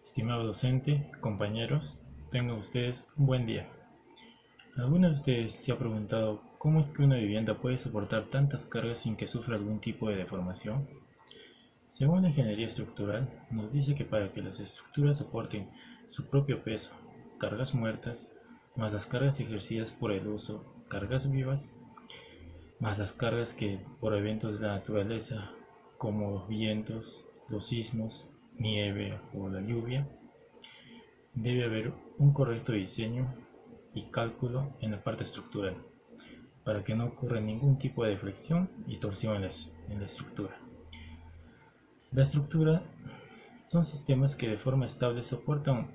Estimado docente, compañeros, tengan ustedes un buen día. ¿Alguno de ustedes se ha preguntado cómo es que una vivienda puede soportar tantas cargas sin que sufra algún tipo de deformación? Según la ingeniería estructural, nos dice que para que las estructuras soporten su propio peso, cargas muertas, más las cargas ejercidas por el uso, cargas vivas, más las cargas que por eventos de la naturaleza, como los vientos, los sismos, nieve o la lluvia, debe haber un correcto diseño y cálculo en la parte estructural, para que no ocurra ningún tipo de flexión y torsión en la estructura. La estructura son sistemas que de forma estable soportan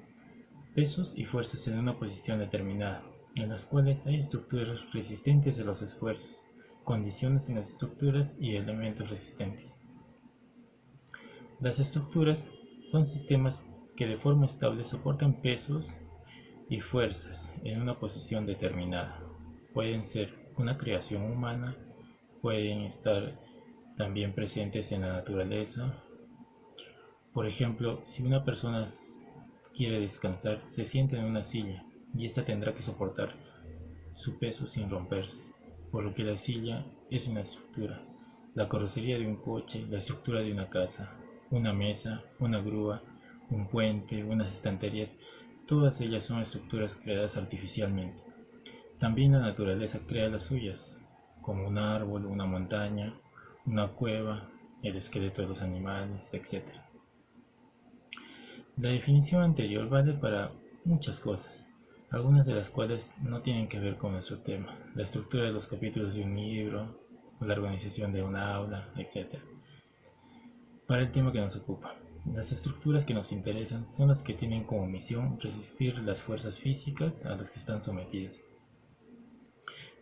pesos y fuerzas en una posición determinada, en las cuales hay estructuras resistentes a los esfuerzos, condiciones en las estructuras y elementos resistentes. Las estructuras son sistemas que de forma estable soportan pesos y fuerzas en una posición determinada. Pueden ser una creación humana, pueden estar también presentes en la naturaleza. Por ejemplo, si una persona quiere descansar, se sienta en una silla y ésta tendrá que soportar su peso sin romperse, por lo que la silla es una estructura. La carrocería de un coche, la estructura de una casa, una mesa, una grúa, un puente, unas estanterías, todas ellas son estructuras creadas artificialmente. También la naturaleza crea las suyas, como un árbol, una montaña, una cueva, el esqueleto de los animales, etc. La definición anterior vale para muchas cosas, algunas de las cuales no tienen que ver con nuestro tema, la estructura de los capítulos de un libro, la organización de una aula, etc. Para el tema que nos ocupa, las estructuras que nos interesan son las que tienen como misión resistir las fuerzas físicas a las que están sometidas.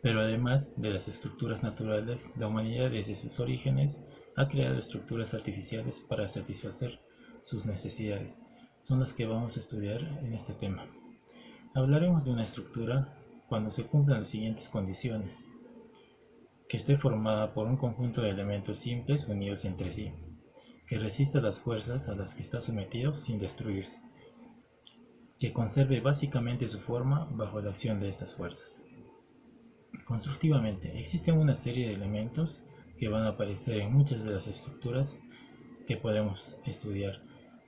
Pero además de las estructuras naturales, la humanidad desde sus orígenes ha creado estructuras artificiales para satisfacer sus necesidades. Son las que vamos a estudiar en este tema. Hablaremos de una estructura cuando se cumplan las siguientes condiciones: que esté formada por un conjunto de elementos simples unidos entre sí, que resista las fuerzas a las que está sometido sin destruirse, que conserve básicamente su forma bajo la acción de estas fuerzas. Constructivamente, existen una serie de elementos que van a aparecer en muchas de las estructuras que podemos estudiar.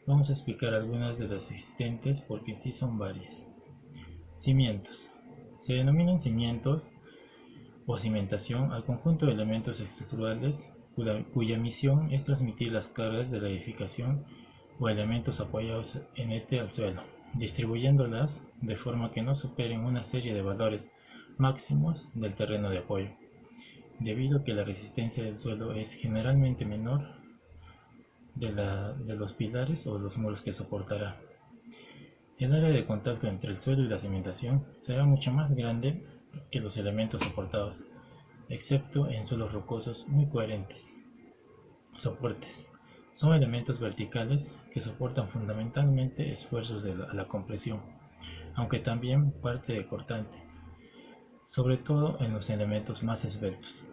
Vamos a explicar algunas de las existentes porque sí son varias. Cimientos. Se denominan cimientos o cimentación al conjunto de elementos estructurales cuya misión es transmitir las cargas de la edificación o elementos apoyados en este al suelo, distribuyéndolas de forma que no superen una serie de valores máximos del terreno de apoyo, debido a que la resistencia del suelo es generalmente menor de los pilares o los muros que soportará. El área de contacto entre el suelo y la cimentación será mucho más grande que los elementos soportados, excepto en suelos rocosos muy coherentes. Soportes. Son elementos verticales que soportan fundamentalmente esfuerzos a la compresión, aunque también parte de cortante, sobre todo en los elementos más esbeltos.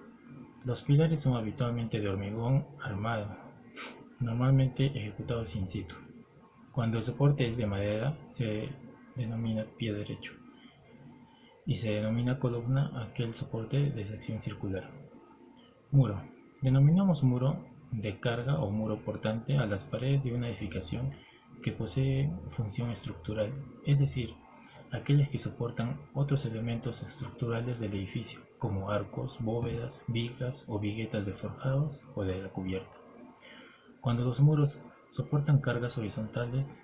Los pilares son habitualmente de hormigón armado, normalmente ejecutados in situ. Cuando el soporte es de madera, se denomina pie derecho, y se denomina columna aquel soporte de sección circular. Muro. Denominamos muro de carga o muro portante a las paredes de una edificación que posee función estructural, es decir, aquellas que soportan otros elementos estructurales del edificio, como arcos, bóvedas, vigas o viguetas de forjados o de la cubierta. Cuando los muros soportan cargas horizontales,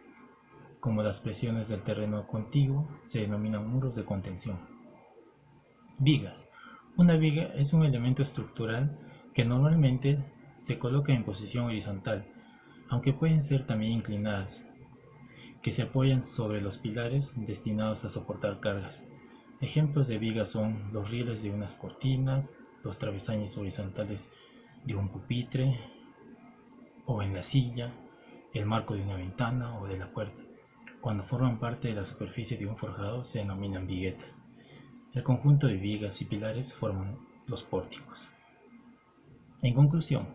como las presiones del terreno contiguo, se denominan muros de contención. Vigas. Una viga es un elemento estructural que normalmente se coloca en posición horizontal, aunque pueden ser también inclinadas, que se apoyan sobre los pilares destinados a soportar cargas. Ejemplos de vigas son los rieles de unas cortinas, los travesaños horizontales de un pupitre o en la silla, el marco de una ventana o de la puerta. Cuando forman parte de la superficie de un forjado se denominan viguetas. El conjunto de vigas y pilares forman los pórticos. En conclusión,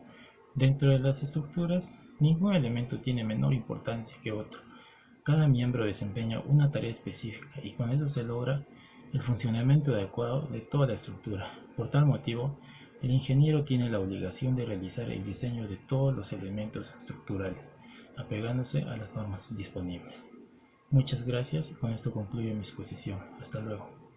dentro de las estructuras, ningún elemento tiene menor importancia que otro. Cada miembro desempeña una tarea específica y con eso se logra el funcionamiento adecuado de toda la estructura. Por tal motivo, el ingeniero tiene la obligación de realizar el diseño de todos los elementos estructurales, apegándose a las normas disponibles. Muchas gracias y con esto concluyo mi exposición. Hasta luego.